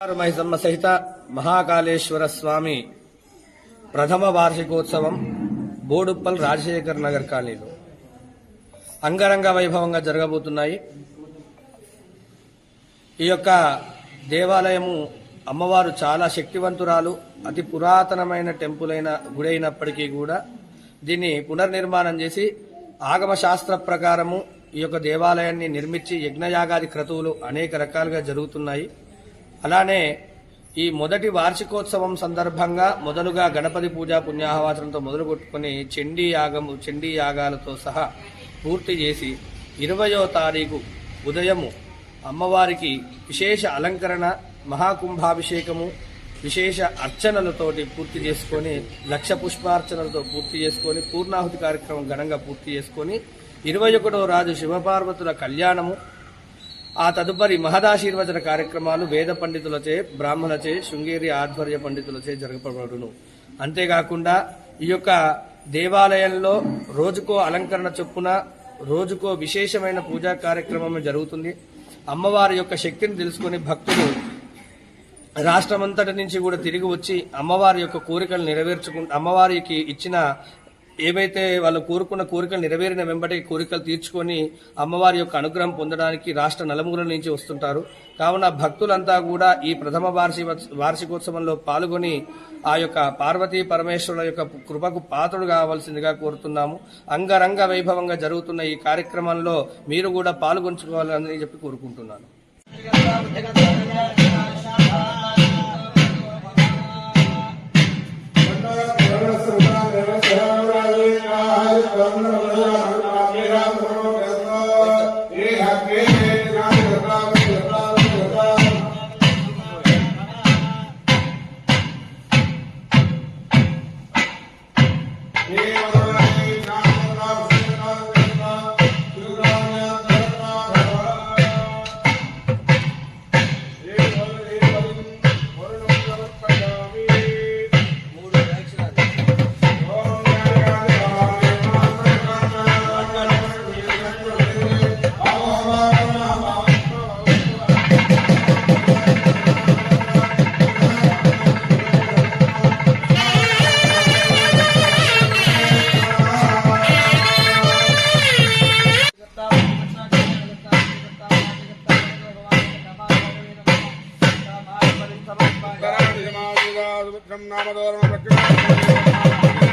మైసమ్మ సహిత మహాకాళేశ్వర స్వామి ప్రథమ వార్షికోత్సవం బోడుప్పల్ రాజశేఖర్ నగర్ కాలనీలో అంగరంగ వైభవంగా జరగబోతున్నాయి. ఈ యొక్క దేవాలయము అమ్మవారు చాలా శక్తివంతురాలు, అతి పురాతనమైన టెంపుల్ అయిన గుడి అయినప్పటికీ కూడా దీన్ని పునర్నిర్మాణం చేసి ఆగమ శాస్త్ర ప్రకారము ఈ యొక్క దేవాలయాన్ని నిర్మించి యజ్ఞయాగాది క్రతువులు అనేక రకాలుగా జరుగుతున్నాయి. అలానే ఈ మొదటి వార్షికోత్సవం సందర్భంగా మొదలుగా గణపతి పూజా పుణ్యాహవాచనంతో మొదలుకొట్టుకుని చండీ యాగాలతో సహా పూర్తి చేసి 20వ తారీఖు ఉదయము అమ్మవారికి విశేష అలంకరణ, మహాకుంభాభిషేకము, విశేష అర్చనలతోటి పూర్తి చేసుకొని, 1,00,000 పుష్పార్చనలతో పూర్తి చేసుకొని, పూర్ణాహుతి కార్యక్రమం ఘనంగా పూర్తి చేసుకొని 21వ రాజు శివపార్వతుల కళ్యాణము, ఆ తదుపరి మహదాశీర్వచన కార్యక్రమాలు వేద పండితులచే, బ్రాహ్మణులచే, శృంగేరి ఆధ్వర్య పండితులచే జరగబడును. అంతేకాకుండా ఈ యొక్క దేవాలయంలో రోజుకో అలంకరణ చొప్పున రోజుకో విశేషమైన పూజా కార్యక్రమం జరుగుతుంది. అమ్మవారి యొక్క శక్తిని తెలుసుకుని భక్తులు రాష్ట్రమంతటి నుంచి కూడా తిరిగి వచ్చి అమ్మవారి యొక్క కోరికలు నెరవేర్చుకుంటూ, అమ్మవారికి ఇచ్చిన ఏవైతే వాళ్ళు కోరుకున్న కోరికలు నెరవేరిన వెంబడి కోరికలు తీర్చుకొని అమ్మవారి యొక్క అనుగ్రహం పొందడానికి రాష్ట్ర నలుమూలల నుంచి వస్తుంటారు. కావున భక్తులంతా కూడా ఈ ప్రథమ వార్షికోత్సవంలో పాల్గొని ఆ యొక్క పార్వతీ పరమేశ్వరుల యొక్క కృపకు పాత్రుడు కావాల్సిందిగా కోరుతున్నాము. అంగరంగ వైభవంగా జరుగుతున్న ఈ కార్యక్రమంలో మీరు కూడా పాల్గొంచుకోవాలని చెప్పి కోరుకుంటున్నాను. नाम